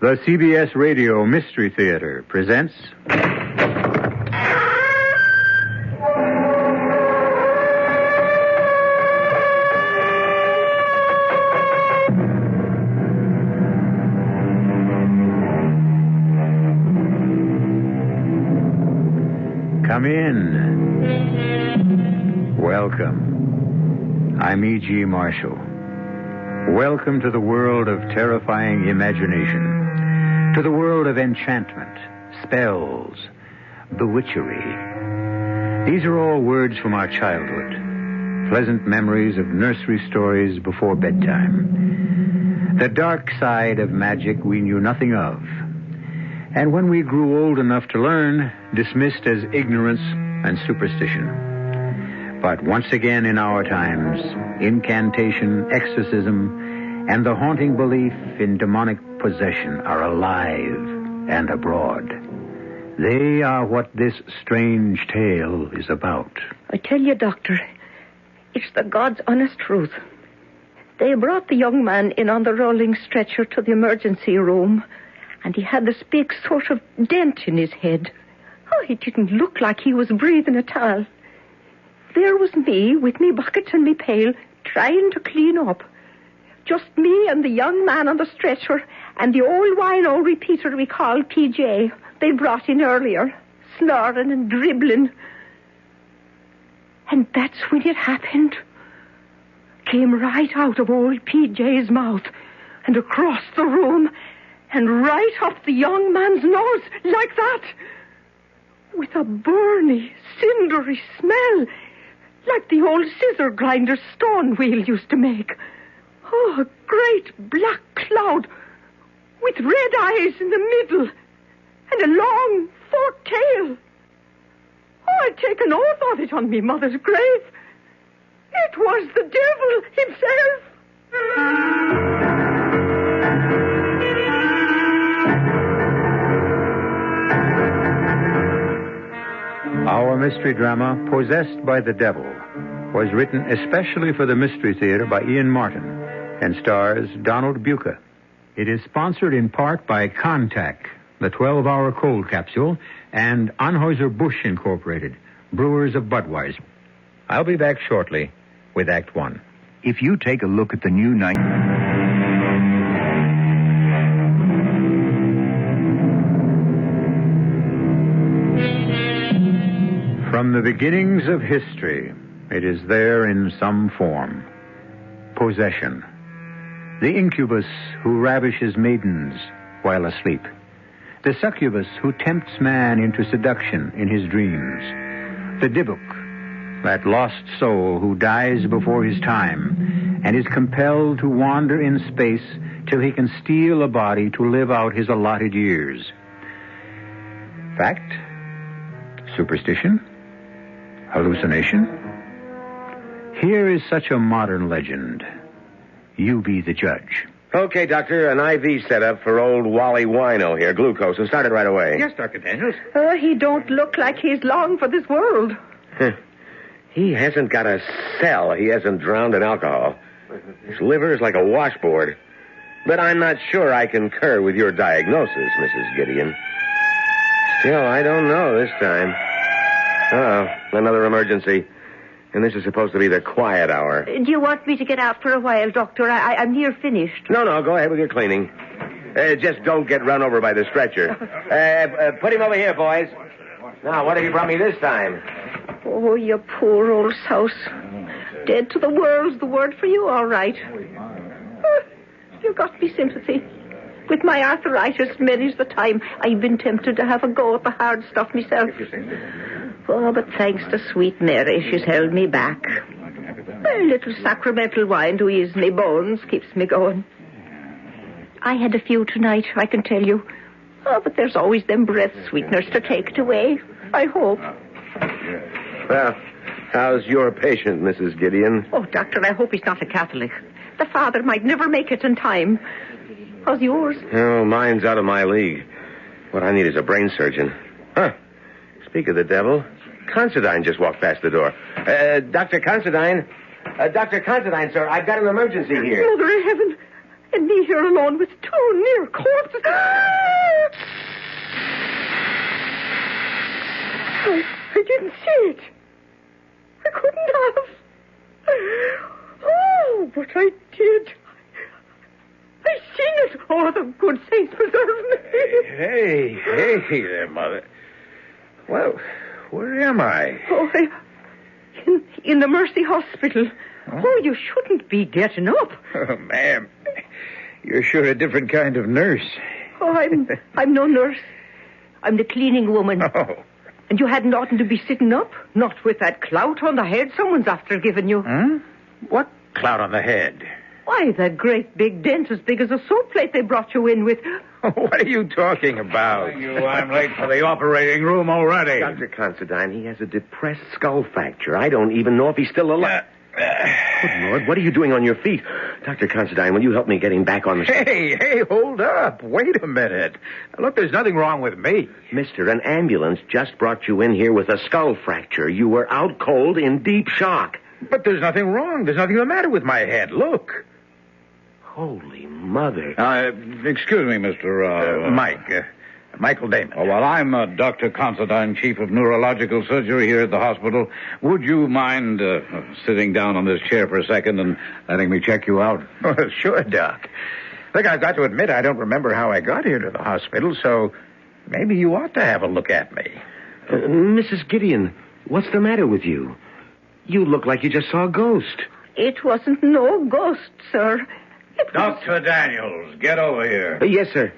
The CBS Radio Mystery Theater presents... Come in. Welcome. I'm E.G. Marshall. Welcome to the world of terrifying imagination. To the world of enchantment, spells, bewitchery. These are all words from our childhood. Pleasant memories of nursery stories before bedtime. The dark side of magic we knew nothing of. And when we grew old enough to learn, dismissed as ignorance and superstition. But once again in our times, incantation, exorcism, and the haunting belief in demonic possession are alive and abroad. They are what this strange tale is about. I tell you, Doctor, it's the God's honest truth. They brought the young man in on the rolling stretcher to the emergency room, and he had this big sort of dent in his head. Oh, he didn't look like he was breathing at all. There was me, with me bucket and me pail, trying to clean up. Just me and the young man on the stretcher and the old wino repeater we called PJ they brought in earlier, snoring and dribbling. And that's when it happened. Came right out of old PJ's mouth and across the room and right up the young man's nose, like that. With a burny, cindery smell, like the old scissor grinder stone wheel used to make. Oh, a great black cloud with red eyes in the middle and a long forked tail. Oh, I'd take an oath of it on me mother's grave. It was the devil himself. Our mystery drama, Possessed by the Devil, was written especially for the Mystery Theater by Ian Martin and stars Donald Buca. It is sponsored in part by Contact, the 12-hour cold capsule, and Anheuser-Busch Incorporated, brewers of Budweiser. I'll be back shortly with Act One. If you take a look at the new night... From the beginnings of history, it is there in some form. Possession. The incubus who ravishes maidens while asleep. The succubus who tempts man into seduction in his dreams. The dybbuk, that lost soul who dies before his time and is compelled to wander in space till he can steal a body to live out his allotted years. Fact? Superstition? Hallucination? Here is such a modern legend. You be the judge. Okay, Doctor, an IV set up for old Wally Wino here, glucose, and start it right away. Yes, Dr. Daniels. Oh, he don't look like he's long for this world. He hasn't got a cell he hasn't drowned in alcohol. His liver is like a washboard. But I'm not sure I concur with your diagnosis, Mrs. Gideon. Still, I don't know this time. Uh-oh, another emergency. And this is supposed to be the quiet hour. Do you want me to get out for a while, Doctor? I'm near finished. No, go ahead with your cleaning. Just don't get run over by the stretcher. Put him over here, boys. Now, what have you brought me this time? Oh, you poor old souse. Dead to the world's the word for you, all right. You got me sympathy. With my arthritis, many's the time I've been tempted to have a go at the hard stuff myself. Oh, but thanks to sweet Mary, she's held me back. A little sacramental wine to ease me bones keeps me going. I had a few tonight, I can tell you. Oh, but there's always them breath sweeteners to take it away, I hope. Well, how's your patient, Mrs. Gideon? Oh, Doctor, I hope he's not a Catholic. The father might never make it in time. How's yours? Oh, mine's out of my league. What I need is a brain surgeon. Huh. Speak of the devil, Considine just walked past the door. Dr. Considine. Dr. Considine, sir, I've got an emergency here. Mother of heaven. And me here alone with two near corpses. Oh, the good saints preserve me. Hey there, Mother. Well, where am I? Oh, in the Mercy Hospital. Oh, you shouldn't be getting up. Oh, ma'am, you're sure a different kind of nurse. Oh, I'm no nurse. I'm the cleaning woman. Oh. And you hadn't oughtn't to be sitting up, not with that clout on the head someone's after giving you. Huh? What clout on the head? Why, that great big dent as big as a soap plate they brought you in with. What are you talking about? I'm late for the operating room already. Dr. Considine, he has a depressed skull fracture. I don't even know if he's still alive. Good Lord, what are you doing on your feet? Dr. Considine, will you help me get him back on the... Hey, hold up. Wait a minute. Look, there's nothing wrong with me. Mister, an ambulance just brought you in here with a skull fracture. You were out cold in deep shock. But there's nothing wrong. There's nothing the matter with my head. Look. Holy mother. Excuse me, Mr. Mike. Michael Damon. Oh, well, I'm Dr. Considine, Chief of Neurological Surgery here at the hospital. Would you mind sitting down on this chair for a second and letting me check you out? Oh, sure, Doc. Look, I've got to admit I don't remember how I got here to the hospital, so maybe you ought to have a look at me. Mrs. Gideon, what's the matter with you? You look like you just saw a ghost. It wasn't no ghost, sir. Dr. Daniels, get over here. Yes, sir.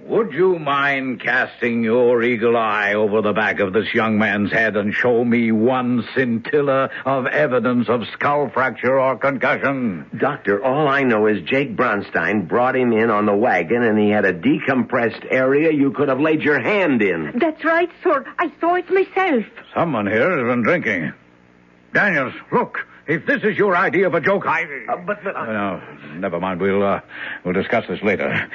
Would you mind casting your eagle eye over the back of this young man's head and show me one scintilla of evidence of skull fracture or concussion? Doctor, all I know is Jake Bronstein brought him in on the wagon and he had a decompressed area you could have laid your hand in. That's right, sir. I saw it myself. Someone here has been drinking. Daniels, look. If this is your idea of a joke, No, never mind. We'll discuss this later.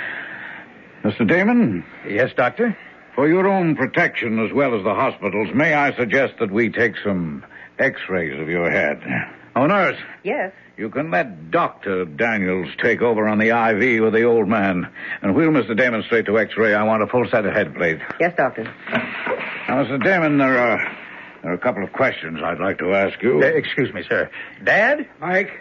Mr. Damon? Yes, Doctor? For your own protection as well as the hospital's, may I suggest that we take some x-rays of your head? Oh, nurse. Yes. You can let Dr. Daniels take over on the IV with the old man. And wheel Mr. Damon straight to x-ray. I want a full set of head plates. Yes, Doctor. Now, Mr. Damon, there are a couple of questions I'd like to ask you. Excuse me, sir. Dad? Mike,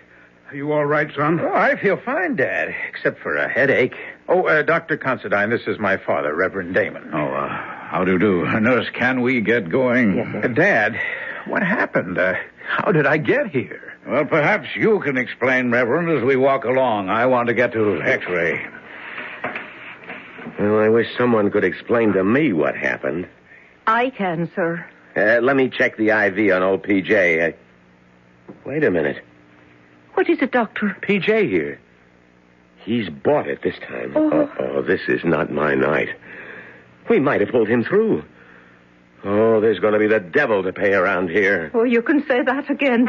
are you all right, son? Oh, I feel fine, Dad, except for a headache. Oh, Dr. Considine, this is my father, Reverend Damon. Oh, how do you do? Nurse, can we get going? Yes, sir. Dad, what happened? How did I get here? Well, perhaps you can explain, Reverend, as we walk along. I want to get to x-ray. Well, I wish someone could explain to me what happened. I can, sir. Let me check the IV on old PJ. Wait a minute. What is it, Doctor? PJ here. He's bought it this time. Oh. Oh, this is not my night. We might have pulled him through. Oh, there's going to be the devil to pay around here. Oh, you can say that again.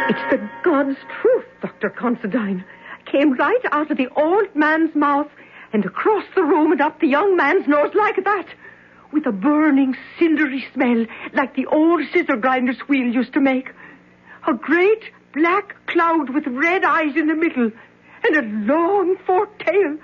It's the God's truth, Dr. Considine. Came right out of the old man's mouth and across the room and up the young man's nose like that, with a burning, cindery smell like the old scissor grinder's wheel used to make. A great black cloud with red eyes in the middle and a long forked tail.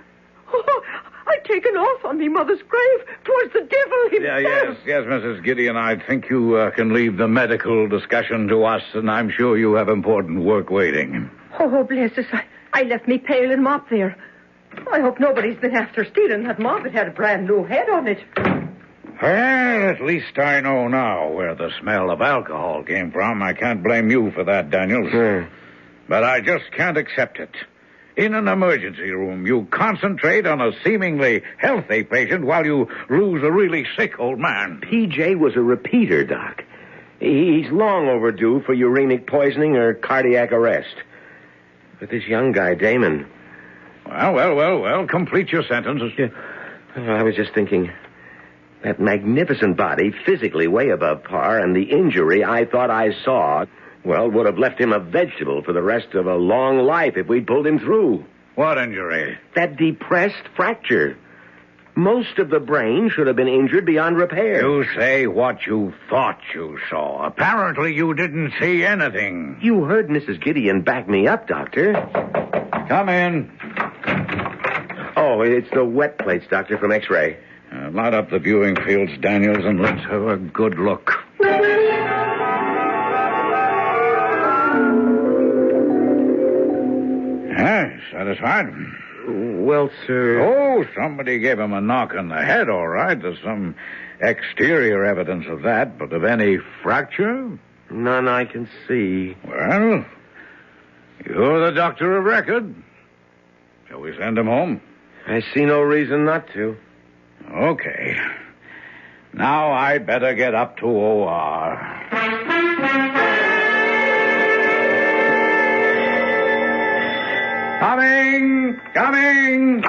Oh, I'd taken off on me mother's grave. 'Twas the devil himself. Yes, Mrs. Gideon, I think you can leave the medical discussion to us, and I'm sure you have important work waiting. Oh, bless us. I left me pail and mop there. I hope nobody's been after stealing that mop. It had a brand new head on it. Well, at least I know now where the smell of alcohol came from. I can't blame you for that, Daniels. But I just can't accept it. In an emergency room, you concentrate on a seemingly healthy patient while you lose a really sick old man. PJ was a repeater, Doc. He's long overdue for uremic poisoning or cardiac arrest. But this young guy, Damon... Well, complete your sentence. I was just thinking... That magnificent body, physically way above par, and the injury I thought I saw, well, would have left him a vegetable for the rest of a long life if we'd pulled him through. What injury? That depressed fracture. Most of the brain should have been injured beyond repair. You say what you thought you saw. Apparently you didn't see anything. You heard Mrs. Gideon back me up, Doctor. Come in. Oh, it's the wet plates, Doctor, from X-ray. Light up the viewing fields, Daniels, and let's have a good look. Satisfied? Well, sir... Oh, somebody gave him a knock on the head, all right. There's some exterior evidence of that, but of any fracture? None I can see. Well, you're the doctor of record. Shall we send him home? I see no reason not to. Okay. Now I'd better get up to OR. Coming!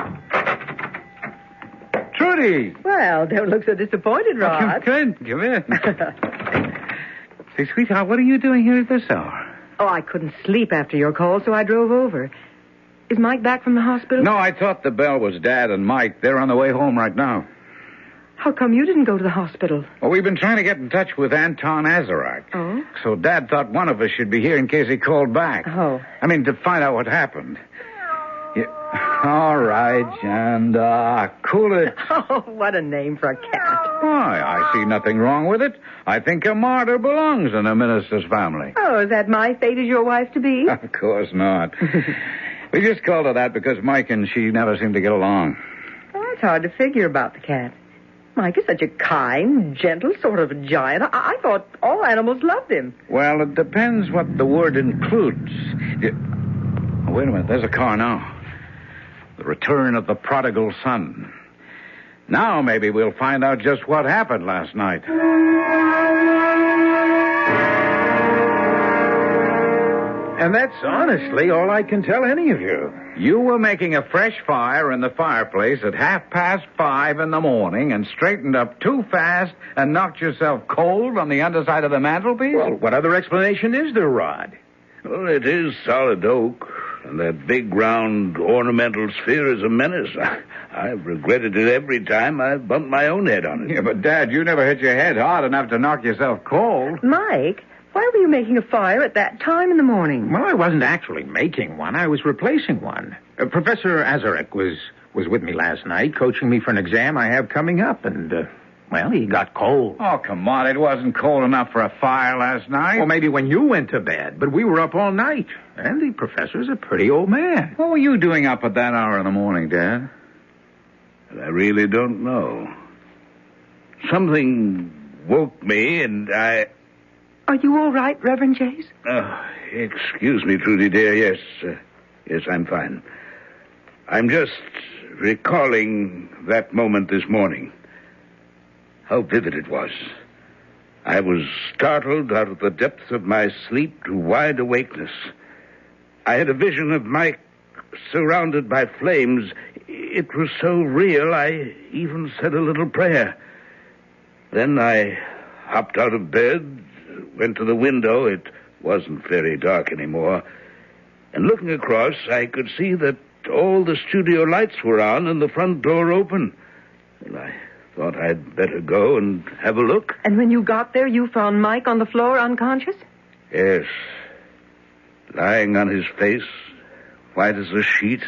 Trudy! Well, don't look so disappointed, Rod. Come in. Say, sweetheart, what are you doing here at this hour? Oh, I couldn't sleep after your call, so I drove over. Is Mike back from the hospital? No, I thought the bell was Dad and Mike. They're on the way home right now. How come you didn't go to the hospital? Well, we've been trying to get in touch with Anton Azarak. Oh? So Dad thought one of us should be here in case he called back. Oh. I mean, to find out what happened. Yeah. All right, and cool it. Oh, what a name for a cat. Why, I see nothing wrong with it. I think a martyr belongs in a minister's family. Oh, is that my fate as your wife to be? Of course not. We just called her that because Mike and she never seemed to get along. Oh, it's hard to figure about the cat. Mike is such a kind, gentle sort of a giant. I thought all animals loved him. Well, it depends what the word includes. Oh, wait a minute. There's a car now. The return of the prodigal son. Now maybe we'll find out just what happened last night. And that's honestly all I can tell any of you. You were making a fresh fire in the fireplace at 5:30 in the morning and straightened up too fast and knocked yourself cold on the underside of the mantelpiece? Well, what other explanation is there, Rod? Well, it is solid oak, and that big round ornamental sphere is a menace. I've regretted it every time I've bumped my own head on it. Yeah, but Dad, you never hit your head hard enough to knock yourself cold. Mike, why were you making a fire at that time in the morning? Well, I wasn't actually making one. I was replacing one. Professor Azarak was with me last night, coaching me for an exam I have coming up, and, well, he got cold. Oh, come on. It wasn't cold enough for a fire last night. Well, maybe when you went to bed, but we were up all night. And the professor's a pretty old man. What were you doing up at that hour in the morning, Dad? I really don't know. Something woke me, and I... Are you all right, Reverend Jays? Excuse me, Trudy, dear. Yes, I'm fine. I'm just recalling that moment this morning. How vivid it was. I was startled out of the depths of my sleep to wide awakeness. I had a vision of Mike surrounded by flames. It was so real, I even said a little prayer. Then I hopped out of bed, went to the window. It wasn't very dark anymore. And looking across, I could see that all the studio lights were on and the front door open. And I thought I'd better go and have a look. And when you got there, you found Mike on the floor unconscious? Yes. Lying on his face, white as a sheet,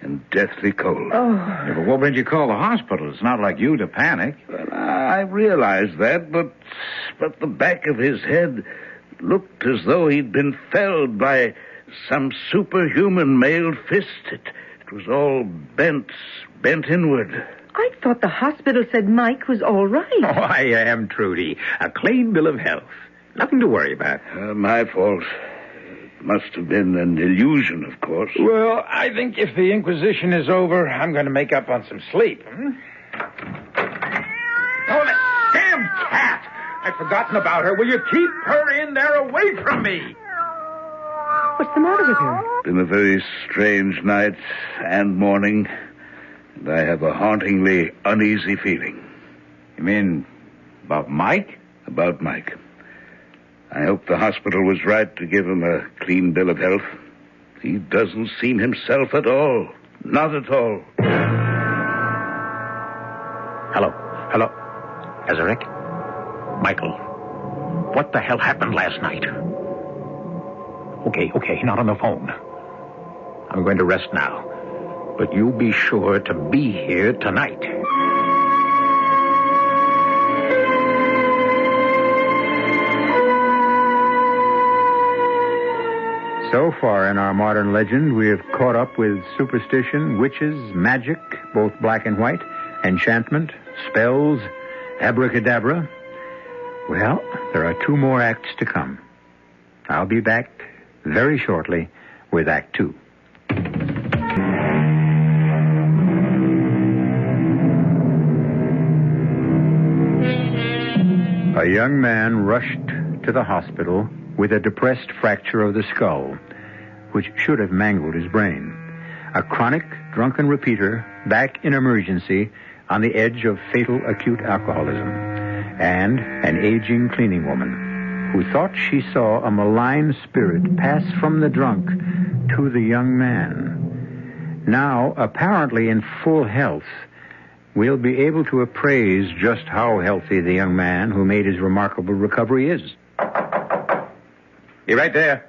and deathly cold. Oh. Yeah, but what made you call the hospital? It's not like you to panic. Well, I realized that, but the back of his head looked as though he'd been felled by some superhuman mailed fist. It was all bent inward. I thought the hospital said Mike was all right. Oh, I am, Trudy. A clean bill of health. Nothing to worry about. My fault. It must have been an illusion, of course. Well, I think if the Inquisition is over, I'm going to make up on some sleep. Oh, that damn cat! I've forgotten about her. Will you keep her in there away from me? What's the matter with her? Been a very strange night and morning, and I have a hauntingly uneasy feeling. You mean about Mike? About Mike. I hope the hospital was right to give him a clean bill of health. He doesn't seem himself at all. Not at all. Hello. Azarak? Michael. What the hell happened last night? Okay, not on the phone. I'm going to rest now. But you be sure to be here tonight. So far in our modern legend, we have caught up with superstition, witches, magic, both black and white, enchantment, spells, abracadabra. Well, there are 2 more acts to come. I'll be back very shortly with Act 2. A young man rushed to the hospital with a depressed fracture of the skull, which should have mangled his brain. A chronic drunken repeater back in emergency on the edge of fatal acute alcoholism. And an aging cleaning woman who thought she saw a malign spirit pass from the drunk to the young man. Now, apparently in full health, we'll be able to appraise just how healthy the young man who made his remarkable recovery is. Be right there.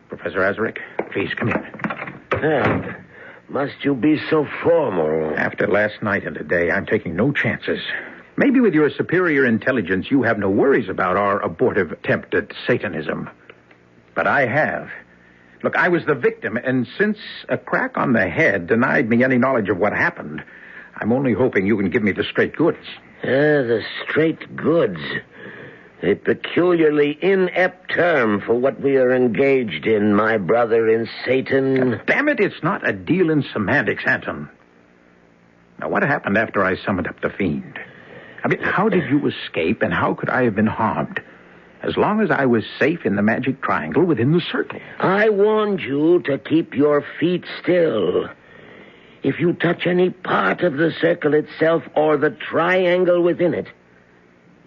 Professor Azarick, please come in. Must you be so formal? After last night and today, I'm taking no chances. Maybe with your superior intelligence, you have no worries about our abortive attempt at Satanism. But I have. Look, I was the victim, and since a crack on the head denied me any knowledge of what happened, I'm only hoping you can give me the straight goods. The straight goods. A peculiarly inept term for what we are engaged in, my brother in Satan. Damn it, it's not a deal in semantics, Anton. Now, what happened after I summoned up the fiend? I mean, how did you escape, and how could I have been harmed? As long as I was safe in the magic triangle within the circle. I warned you to keep your feet still. If you touch any part of the circle itself or the triangle within it,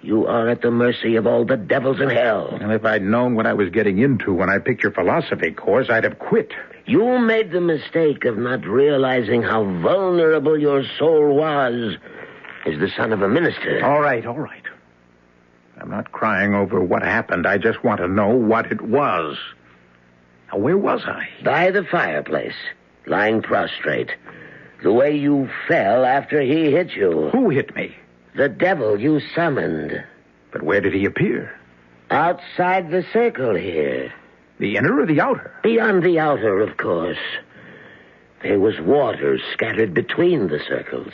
you are at the mercy of all the devils in hell. And if I'd known what I was getting into when I picked your philosophy course, I'd have quit. You made the mistake of not realizing how vulnerable your soul was as the son of a minister. All right. I'm not crying over what happened. I just want to know what it was. Now, where was I? By the fireplace, lying prostrate. The way you fell after he hit you. Who hit me? The devil you summoned. But where did he appear? Outside the circle here. The inner or the outer? Beyond the outer, of course. There was water scattered between the circles,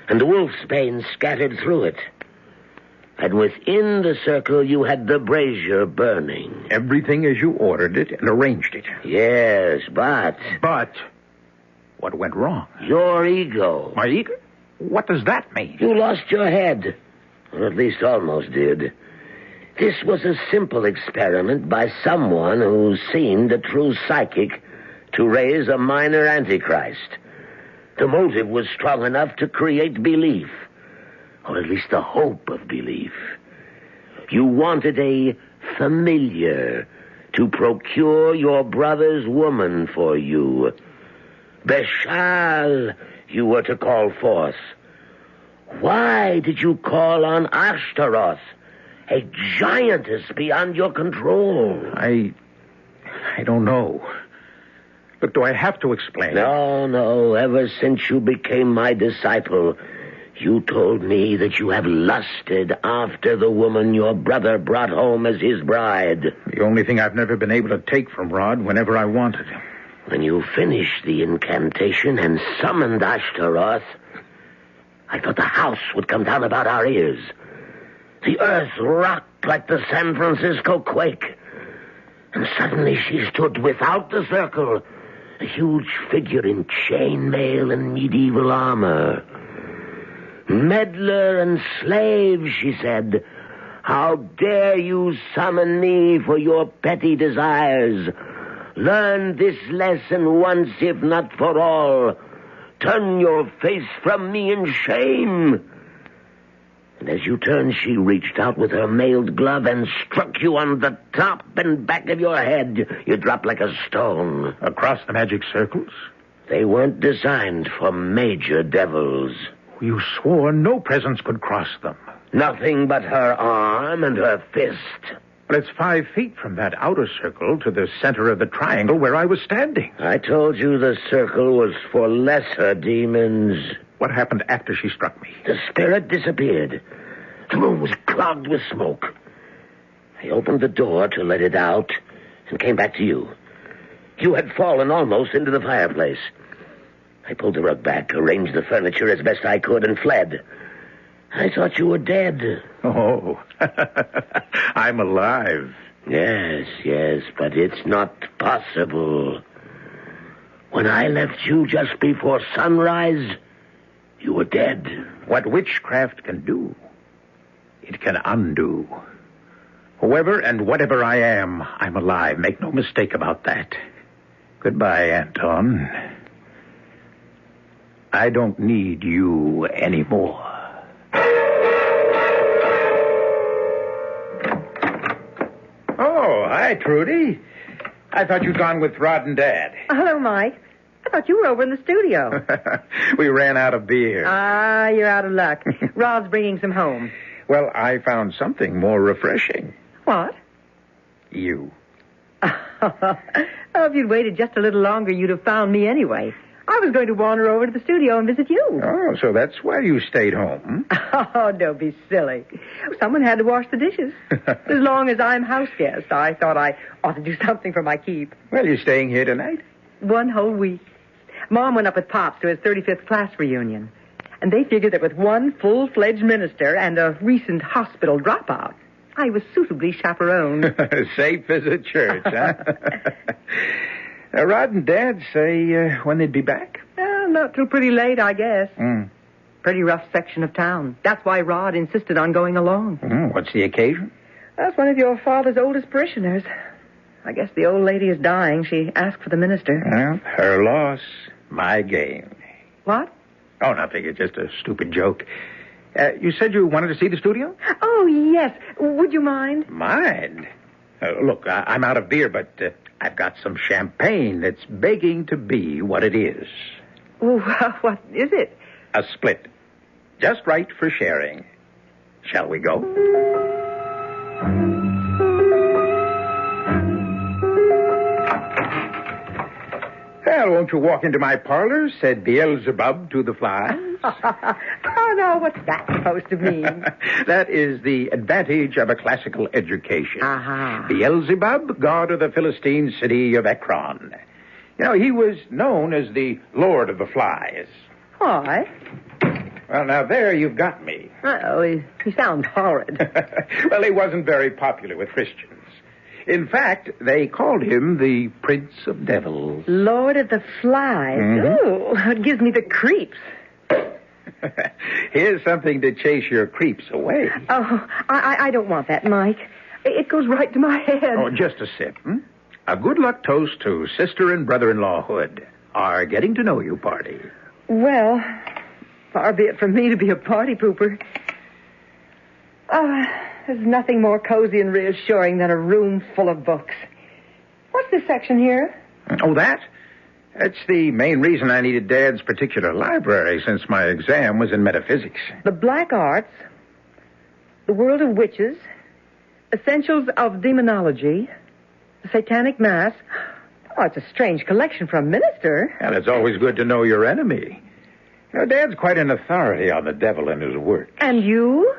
and the wolfsbane scattered through it. And within the circle, you had the brazier burning. Everything as you ordered it and arranged it. Yes, but... But what went wrong? Your ego. My ego? What does that mean? You lost your head. Or at least almost did. This was a simple experiment by someone who seemed a true psychic to raise a minor antichrist. The motive was strong enough to create belief. Or at least the hope of belief. You wanted a familiar to procure your brother's woman for you. Beshal, you were to call forth. Why did you call on Ashtaroth, a giantess beyond your control? I don't know. Look, do I have to explain? No. Ever since you became my disciple, you told me that you have lusted after the woman your brother brought home as his bride. The only thing I've never been able to take from Rod whenever I wanted. When you finished the incantation and summoned Ashtaroth, I thought the house would come down about our ears. The earth rocked like the San Francisco quake. And suddenly she stood without the circle, a huge figure in chainmail and medieval armor. Meddler and slave, she said, how dare you summon me for your petty desires? Learn this lesson once, if not for all. Turn your face from me in shame. And as you turned, she reached out with her mailed glove and struck you on the top and back of your head. You dropped like a stone. Across the magic circles? They weren't designed for major devils. You swore no presence could cross them. Nothing but her arm and her fist. But it's 5 feet from that outer circle to the center of the triangle where I was standing. I told you the circle was for lesser demons. What happened after she struck me? The spirit disappeared. The room was clogged with smoke. I opened the door to let it out and came back to you. You had fallen almost into the fireplace. I pulled the rug back, arranged the furniture as best I could, and fled. I thought you were dead. Oh, I'm alive. Yes, but it's not possible. When I left you just before sunrise, you were dead. What witchcraft can do, it can undo. Whoever and whatever I am, I'm alive. Make no mistake about that. Goodbye, Anton. I don't need you anymore. Oh, hi, Trudy. I thought you'd gone with Rod and Dad. Hello, Mike. I thought you were over in the studio. We ran out of beer. Ah, you're out of luck. Rod's bringing some home. Well, I found something more refreshing. What? You. Oh, if you'd waited just a little longer, you'd have found me anyway. I was going to wander over to the studio and visit you. Oh, so that's why you stayed home. Oh, don't be silly. Someone had to wash the dishes. As long as I'm house guest, I thought I ought to do something for my keep. Well, you're staying here tonight? 1 whole week. Mom went up with Pops to his 35th class reunion. And they figured that with one full-fledged minister and a recent hospital dropout, I was suitably chaperoned. Safe as a church, huh? Rod and Dad say when they'd be back? Not till pretty late, I guess. Pretty rough section of town. That's why Rod insisted on going along. What's the occasion? That's one of your father's oldest parishioners. I guess the old lady is dying. She asked for the minister. Well, her loss, my gain. What? Oh, nothing. It's just a stupid joke. You said you wanted to see the studio? Oh, yes. Would you mind? Mind? Look, I'm out of beer, but I've got some champagne that's begging to be what it is. Oh, what is it? A split. Just right for sharing. Shall we go? Well, won't you walk into my parlor, said Beelzebub to the fly. Oh, no, what's that supposed to mean? That is the advantage of a classical education. Uh-huh. Beelzebub, god of the Philistine city of Ekron. You know, he was known as the Lord of the Flies. Why? Well, now there you've got me. Oh, he sounds horrid. Well, he wasn't very popular with Christians. In fact, they called him the Prince of Devils. Lord of the Flies. Mm-hmm. Ooh, it gives me the creeps. Here's something to chase your creeps away. Oh, I don't want that, Mike. It goes right to my head. Oh, just a sip. A good luck toast to sister and brother-in-law Hood, our getting to know you party. Well, far be it from me to be a party pooper. There's nothing more cozy and reassuring than a room full of books. What's this section here? Oh, that? That's the main reason I needed Dad's particular library, since my exam was in metaphysics. The Black Arts, The World of Witches, Essentials of Demonology, The Satanic Mass. Oh, it's a strange collection for a minister. Well, it's always good to know your enemy. You know, Dad's quite an authority on the devil and his work. And you?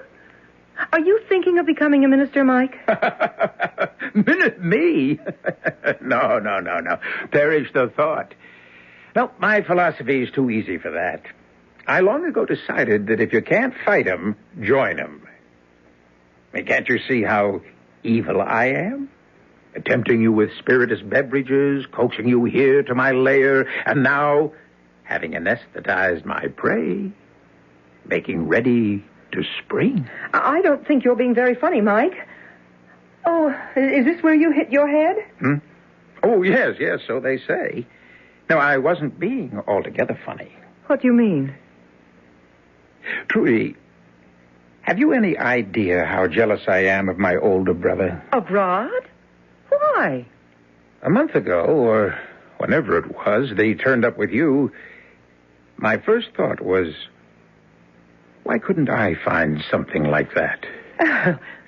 Are you thinking of becoming a minister, Mike? Me? No. Perish the thought. No, my philosophy is too easy for that. I long ago decided that if you can't fight 'em, join 'em. I mean, can't you see how evil I am? Tempting you with spirituous beverages, coaxing you here to my lair, and now, having anesthetized my prey, making ready to spring. I don't think you're being very funny, Mike. Oh, is this where you hit your head? Oh, yes, so they say. No, I wasn't being altogether funny. What do you mean? Trudy, have you any idea how jealous I am of my older brother? Of Rod? Why? A month ago, or whenever it was, they turned up with you. My first thought was, why couldn't I find something like that?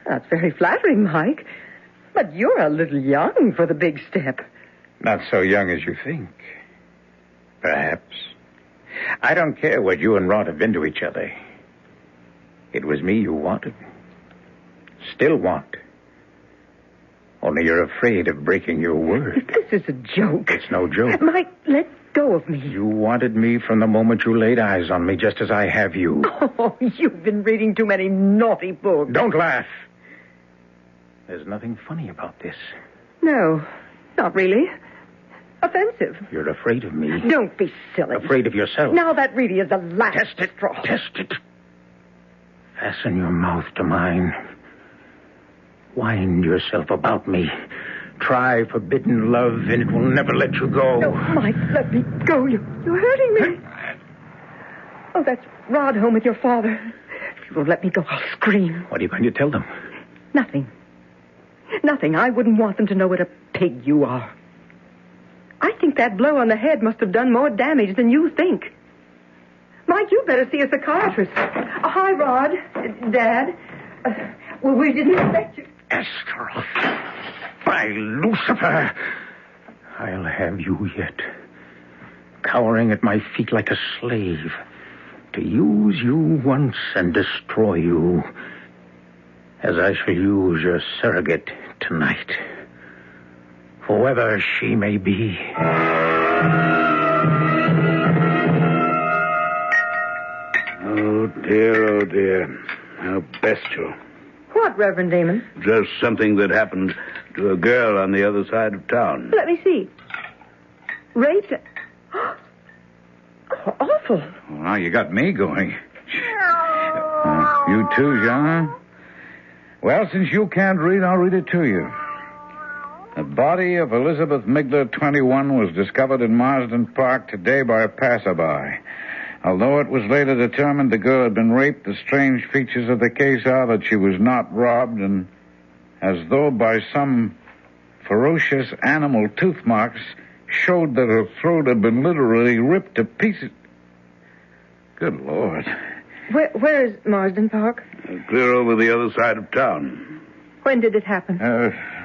That's very flattering, Mike. But you're a little young for the big step. Not so young as you think. Perhaps. I don't care what you and Rod have been to each other. It was me you wanted. Still want. Only you're afraid of breaking your word. This is a joke. It's no joke. Mike, let go of me. You wanted me from the moment you laid eyes on me, just as I have you. Oh, you've been reading too many naughty books. Don't laugh. There's nothing funny about this. No, not really. Offensive. You're afraid of me. Don't be silly. Afraid of yourself. Now that really is the last straw. Test it. Fasten your mouth to mine. Wind yourself about me. Try forbidden love, and it will never let you go. No, Mike, let me go. You're hurting me. Oh, that's Rod home with your father. If you won't let me go, I'll scream. What are you going to tell them? Nothing. Nothing. I wouldn't want them to know what a pig you are. I think that blow on the head must have done more damage than you think. Mike, you better see a psychiatrist. Hi, Rod. Dad. Well, we didn't expect you. Astral. By Lucifer. I'll have you yet. Cowering at my feet like a slave. To use you once and destroy you. As I shall use your surrogate tonight. Whoever she may be. Oh, dear, oh, dear. How bestial. What, Reverend Damon? Just something that happened to a girl on the other side of town. Let me see. Raped? Oh, awful. Well, now you got me going. You too, John? Well, since you can't read, I'll read it to you. The body of Elizabeth Migler, 21, was discovered in Marsden Park today by a passerby. Although it was later determined the girl had been raped, the strange features of the case are that she was not robbed, and as though by some ferocious animal, tooth marks showed that her throat had been literally ripped to pieces. Good Lord. Where is Marsden Park? Clear over the other side of town. When did it happen?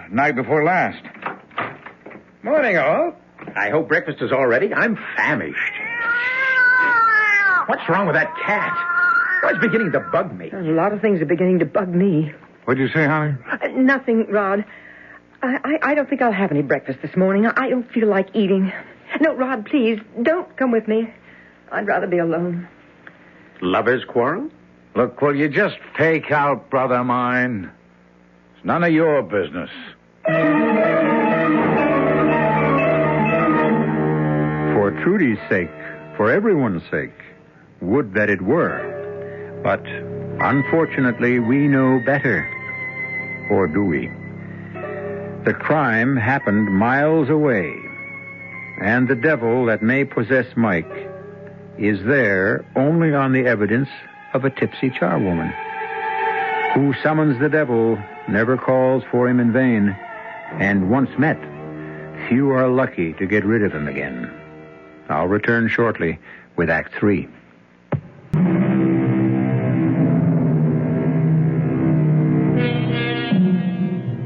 Night before last. Morning, all. I hope breakfast is all ready. I'm famished. What's wrong with that cat? Oh, it's beginning to bug me. A lot of things are beginning to bug me. What'd you say, Holly? Nothing, Rod. I don't think I'll have any breakfast this morning. I don't feel like eating. No, Rod, please, don't come with me. I'd rather be alone. Lovers' quarrel? Look, will you just fake out, brother mine? It's none of your business. For Trudy's sake, for everyone's sake, would that it were. But, unfortunately, we know better. Or do we? The crime happened miles away. And the devil that may possess Mike is there only on the evidence of a tipsy charwoman. Who summons the devil never calls for him in vain. And once met, few are lucky to get rid of him again. I'll return shortly with Act 3.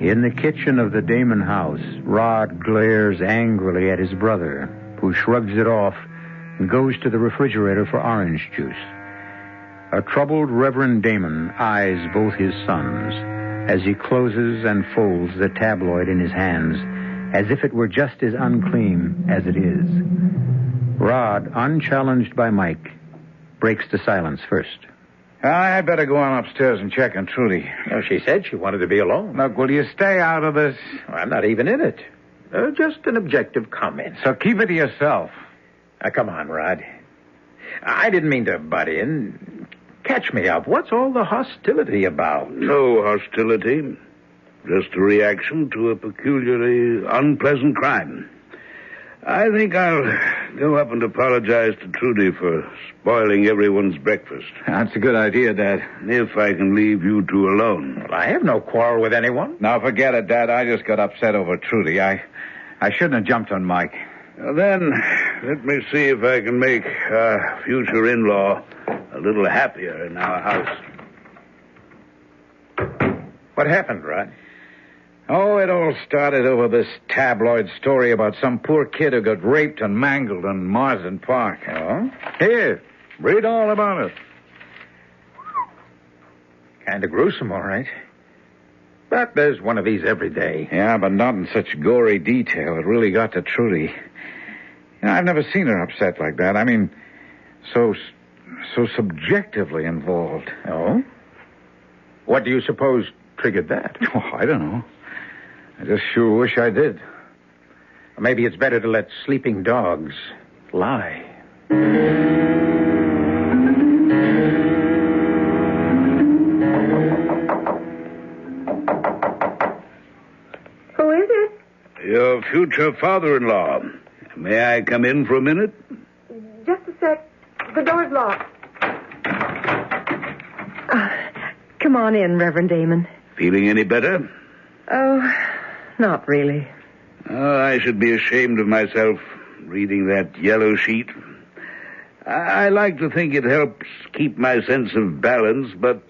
In the kitchen of the Damon house, Rod glares angrily at his brother, who shrugs it off and goes to the refrigerator for orange juice. A troubled Reverend Damon eyes both his sons as he closes and folds the tabloid in his hands, as if it were just as unclean as it is. Rod, unchallenged by Mike, breaks the silence first. I better go on upstairs and check on Trudy. No, she said she wanted to be alone. Look, will you stay out of this? I'm not even in it. Just an objective comment. So keep it to yourself. Come on, Rod. I didn't mean to butt in. Catch me up. What's all the hostility about? No hostility. Just a reaction to a peculiarly unpleasant crime. I think I'll go up and apologize to Trudy for spoiling everyone's breakfast. That's a good idea, Dad. If I can leave you two alone. Well, I have no quarrel with anyone. Now, forget it, Dad. I just got upset over Trudy. I shouldn't have jumped on Mike. Well, then, let me see if I can make our future in-law a little happier in our house. What happened, Rod? Oh, it all started over this tabloid story about some poor kid who got raped and mangled in Marsden Park. Oh? Here, read all about it. Kind of gruesome, all right. But there's one of these every day. Yeah, but not in such gory detail. It really got to Trudy. I've never seen her upset like that. I mean, so subjectively involved. Oh? What do you suppose triggered that? Oh, I don't know. I just sure wish I did. Or maybe it's better to let sleeping dogs lie. Who is it? Your future father-in-law. May I come in for a minute? Just a sec. The door's locked. Come on in, Reverend Damon. Feeling any better? Oh, not really. Oh, I should be ashamed of myself reading that yellow sheet. I like to think it helps keep my sense of balance, but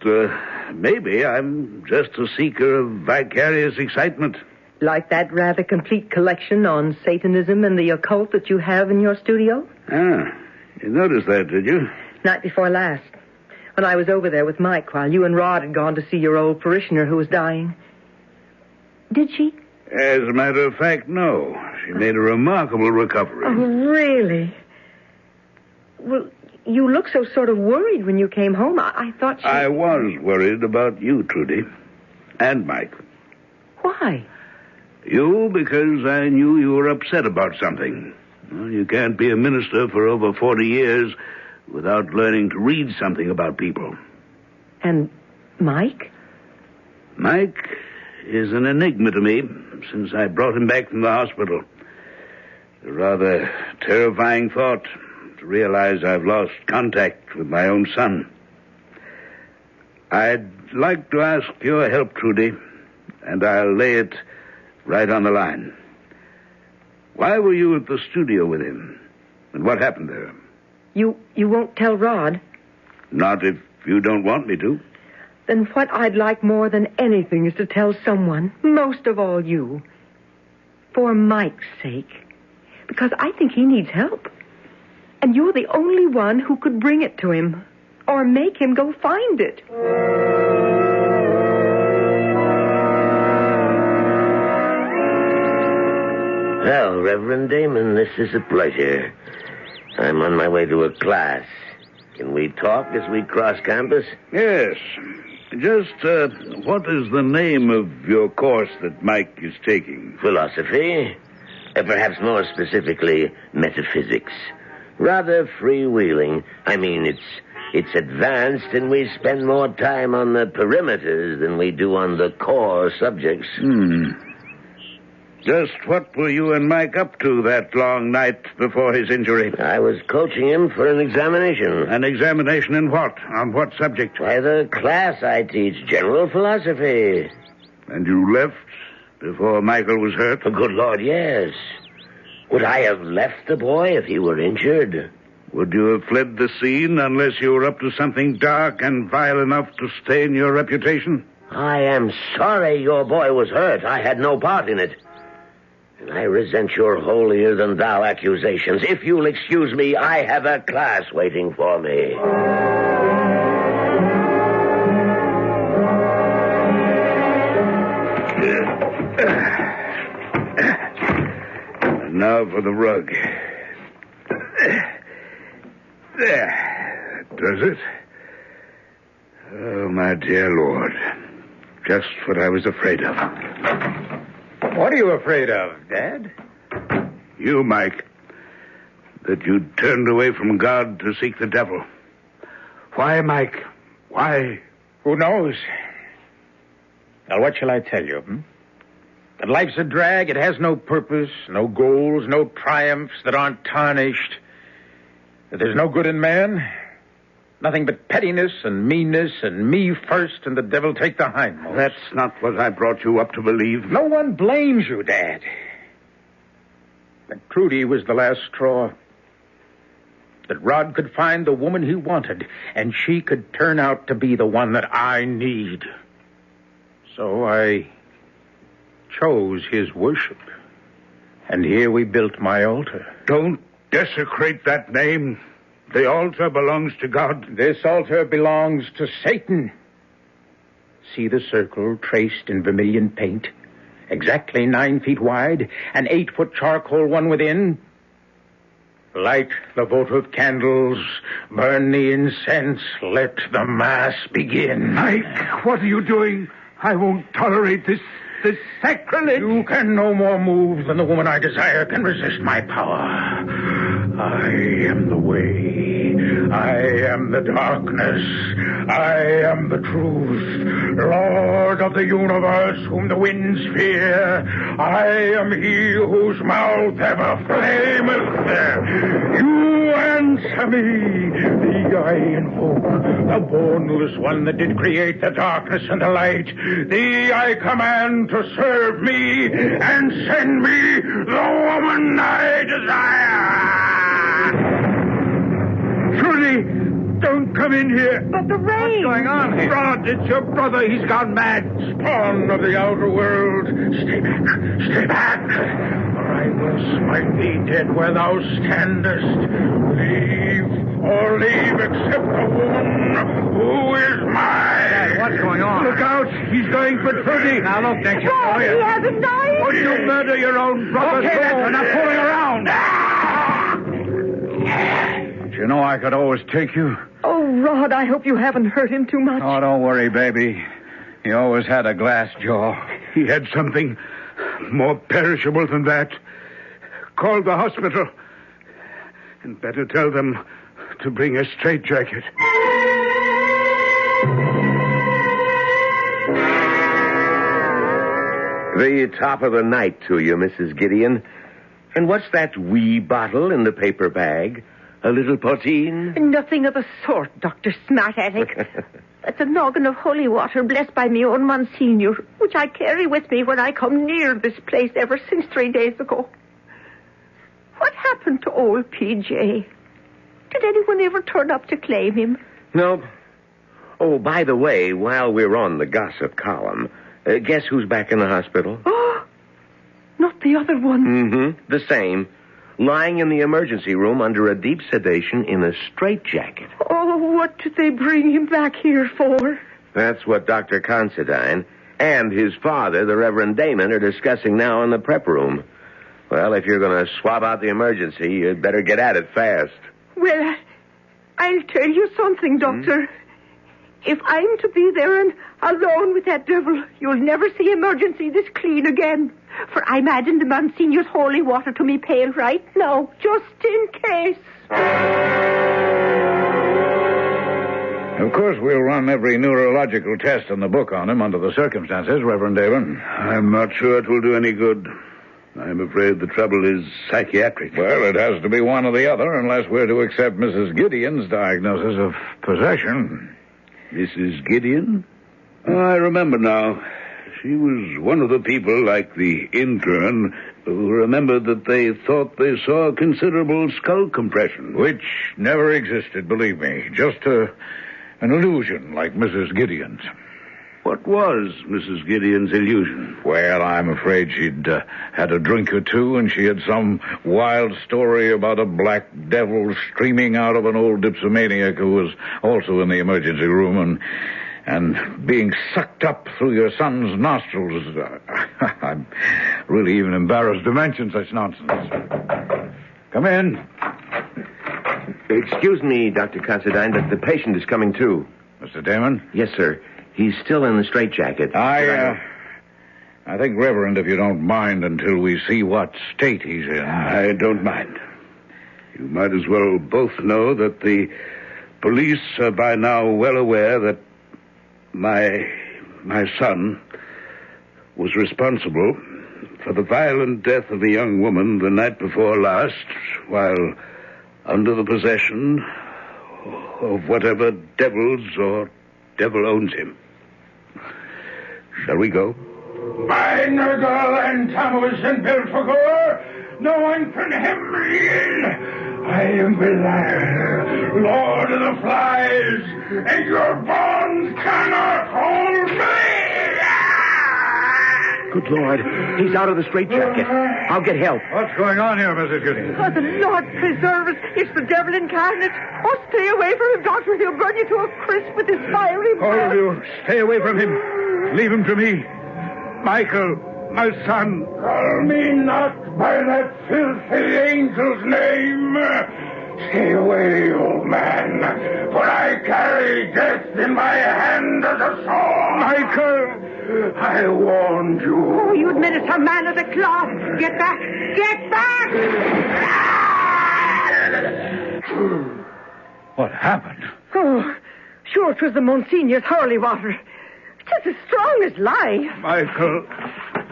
maybe I'm just a seeker of vicarious excitement. Like that rather complete collection on Satanism and the occult that you have in your studio? Ah, you noticed that, did you? Night before last, when I was over there with Mike while you and Rod had gone to see your old parishioner who was dying. Did she? As a matter of fact, no. She made a remarkable recovery. Oh, really? Well, you look so sort of worried when you came home. I thought she... I was worried about you, Trudy. And Mike. Why? You, because I knew you were upset about something. Well, you can't be a minister for over 40 years without learning to read something about people. And Mike? Mike is an enigma to me since I brought him back from the hospital. A rather terrifying thought to realize I've lost contact with my own son. I'd like to ask your help, Trudy, and I'll lay it right on the line. Why were you at the studio with him? And what happened there? You won't tell Rod? Not if you don't want me to. Then what I'd like more than anything is to tell someone, most of all you. For Mike's sake. Because I think he needs help. And you're the only one who could bring it to him. Or make him go find it. Well, Reverend Damon, this is a pleasure. I'm on my way to a class. Can we talk as we cross campus? Yes. Just, what is the name of your course that Mike is taking? Philosophy. Perhaps more specifically, metaphysics. Rather freewheeling. I mean, it's advanced, and we spend more time on the perimeters than we do on the core subjects. Just what were you and Mike up to that long night before his injury? I was coaching him for an examination. An examination in what? On what subject? Why, the class I teach, general philosophy. And you left before Michael was hurt? Oh, good Lord, yes. Would I have left the boy if he were injured? Would you have fled the scene unless you were up to something dark and vile enough to stain your reputation? I am sorry your boy was hurt. I had no part in it. And I resent your holier-than-thou accusations. If you'll excuse me, I have a class waiting for me. And now for the rug. There. Does it? Oh, my dear Lord. Just what I was afraid of. What are you afraid of, Dad? You, Mike. That you turned away from God to seek the devil. Why, Mike? Why? Who knows? Now, what shall I tell you, That life's a drag. It has no purpose, no goals, no triumphs that aren't tarnished. That there's no good in man. Nothing but pettiness and meanness and me first and the devil take the hindmost. That's not what I brought you up to believe. No one blames you, Dad. That Trudy was the last straw. That Rod could find the woman he wanted, and she could turn out to be the one that I need. So I chose his worship. And here we built my altar. Don't desecrate that name. The altar belongs to God. This altar belongs to Satan. See the circle traced in vermilion paint? Exactly 9 feet wide, an 8-foot charcoal one within. Light the votive candles, burn the incense, let the mass begin. Mike, what are you doing? I won't tolerate this sacrilege. You can no more move than the woman I desire can resist my power. I am the way. I am the darkness. I am the truth. Lord of the universe, whom the winds fear. I am he whose mouth ever flameth. You answer me. Thee I invoke, the boneless one that did create the darkness and the light. Thee I command to serve me and send me the woman I desire. Trudy, don't come in here. But the rain. What's going on here? Rod, it's your brother. He's gone mad. Spawn of the outer world, stay back, stay back, or I will smite thee dead where thou standest. Leave except the woman who is mine. What's going on? Look out. He's going for Trudy. Now look, Dexter. Oh, he hasn't died. Would you murder your own brother? Okay, that's enough fooling around. Don't you know I could always take you? Oh, Rod, I hope you haven't hurt him too much. Oh, don't worry, baby. He always had a glass jaw. He had something more perishable than that. Call the hospital. And better tell them to bring a straitjacket. The top of the night to you, Mrs. Gideon. And what's that wee bottle in the paper bag? A little poteen? Nothing of the sort, Dr. Smart-Attic. That's a noggin of holy water blessed by me own Monsignor, which I carry with me when I come near this place ever since 3 days ago. What happened to old P.J.? Did anyone ever turn up to claim him? Nope. Oh, by the way, while we're on the gossip column, guess who's back in the hospital? Oh, not the other one. Mm-hmm. The same. Lying in the emergency room under a deep sedation in a straitjacket. Oh, what did they bring him back here for? That's what Dr. Considine and his father, the Reverend Damon, are discussing now in the prep room. Well, if you're going to swab out the emergency, you'd better get at it fast. Well, I'll tell you something, Doctor. If I'm to be there and alone with that devil, you'll never see emergency this clean again. For I'm adding the Monsignor's holy water to me pail right now, just in case. Of course, we'll run every neurological test in the book on him under the circumstances, Reverend Damon. I'm not sure it will do any good. I'm afraid the trouble is psychiatric. Well, it has to be one or the other unless we're to accept Mrs. Gideon's diagnosis of possession. Mrs. Gideon? Oh, I remember now. She was one of the people, like the intern, who remembered that they thought they saw considerable skull compression. Which never existed, believe me. Just an illusion like Mrs. Gideon's. What was Mrs. Gideon's illusion? Well, I'm afraid she'd had a drink or two, and she had some wild story about a black devil streaming out of an old dipsomaniac who was also in the emergency room and being sucked up through your son's nostrils. I'm really even embarrassed to mention such nonsense. Come in. Excuse me, Dr. Considine, but the patient is coming too. Mr. Damon? Yes, sir. He's still in the straitjacket. I think, Reverend, if you don't mind, until we see what state he's in. I don't mind. You might as well both know that the police are by now well aware that my son was responsible for the violent death of a young woman the night before last while under the possession of whatever devils or devil owns him. Shall we go? By Nergal and Tammuz and Belphegor, no one can hem me in. I am Belial, Lord of the Flies, and your bonds cannot hold me. Good Lord. He's out of the straitjacket. I'll get help. What's going on here, Mrs. Gideon? Oh, the Lord preserve us. It's the devil incarnate. Oh, stay away from him, Doctor. He'll burn you to a crisp with his fiery breath. All of you, stay away from him. Leave him to me. Michael, my son. Call me not by that filthy angel's name. Stay away, old man, for I carry death in my hand as a sword. Michael! I warned you. Oh, you administer man of the cloth. Get back! Get back! What happened? Oh, sure, 'twas the Monsignor's holy water. It's as strong as life. Michael,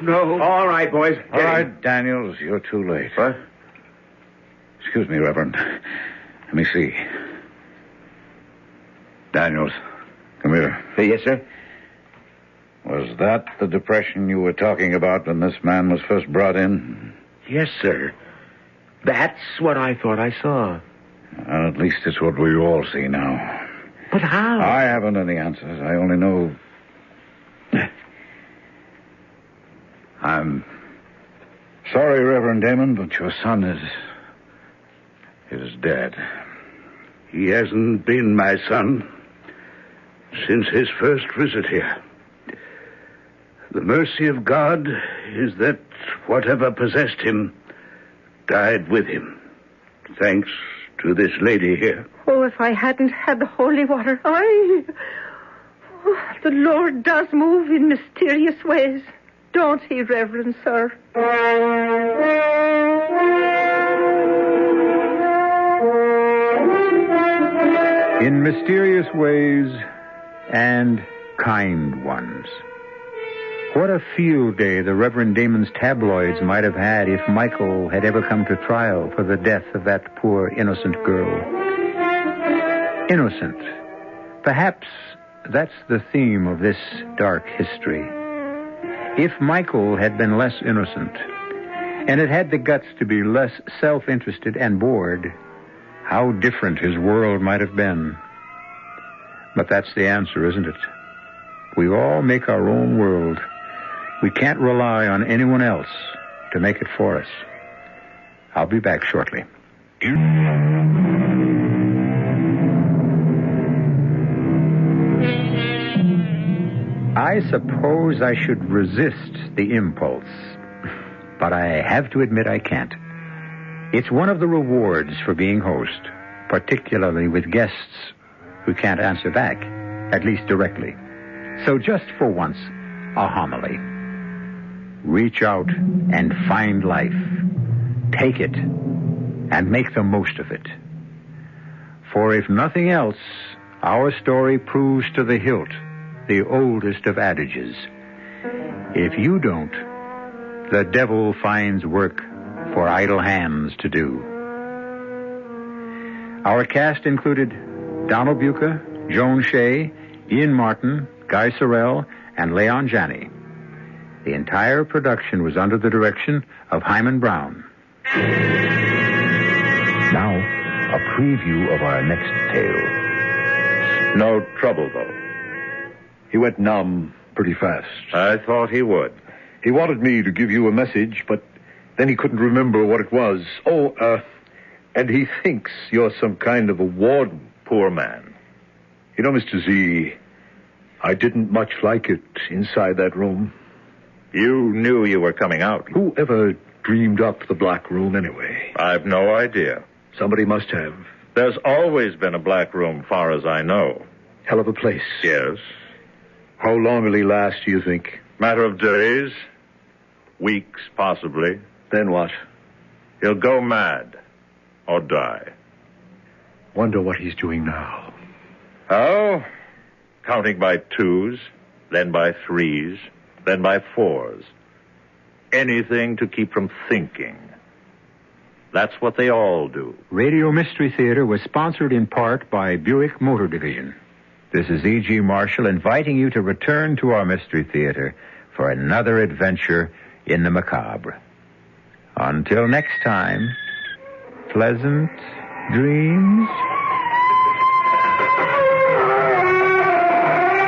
no. All right, boys. All right, Daniels, you're too late. What? Excuse me, Reverend. Let me see. Daniels, come here. Yes, sir. Was that the depression you were talking about when this man was first brought in? Yes, sir. That's what I thought I saw. Well, at least it's what we all see now. But how? I haven't any answers. I only know... I'm sorry, Reverend Damon, but your son is dead. He hasn't been my son since his first visit here. The mercy of God is that whatever possessed him died with him. Thanks to this lady here. Oh, if I hadn't had the holy water, Oh, the Lord does move in mysterious ways. Don't he, Reverend Sir? In mysterious ways and kind ones. What a field day the Reverend Damon's tabloids might have had if Michael had ever come to trial for the death of that poor innocent girl. Innocent. Perhaps that's the theme of this dark history. If Michael had been less innocent, and had had the guts to be less self-interested and bored, how different his world might have been. But that's the answer, isn't it? We all make our own world. We can't rely on anyone else to make it for us. I'll be back shortly. I suppose I should resist the impulse, but I have to admit I can't. It's one of the rewards for being host, particularly with guests who can't answer back, at least directly. So just for once, a homily. Reach out and find life. Take it and make the most of it. For if nothing else, our story proves to the hilt the oldest of adages. If you don't, the devil finds work for idle hands to do. Our cast included Donald Buca, Joan Shea, Ian Martin, Guy Sorrell, and Leon Janney. The entire production was under the direction of Hyman Brown. Now, a preview of our next tale. No trouble, though. He went numb pretty fast. I thought he would. He wanted me to give you a message, but then he couldn't remember what it was. And he thinks you're some kind of a warden. Poor man. You know, Mr. Z, I didn't much like it inside that room. You knew you were coming out. Who ever dreamed up the black room anyway? I've no idea. Somebody must have. There's always been a black room, far as I know. Hell of a place. Yes. How long will he last, do you think? Matter of days. Weeks, possibly. Then what? He'll go mad. Or die. Wonder what he's doing now. Oh, counting by twos, then by threes, then by fours. Anything to keep from thinking. That's what they all do. Radio Mystery Theater was sponsored in part by Buick Motor Division. This is E.G. Marshall inviting you to return to our Mystery Theater for another adventure in the macabre. Until next time, pleasant dreams.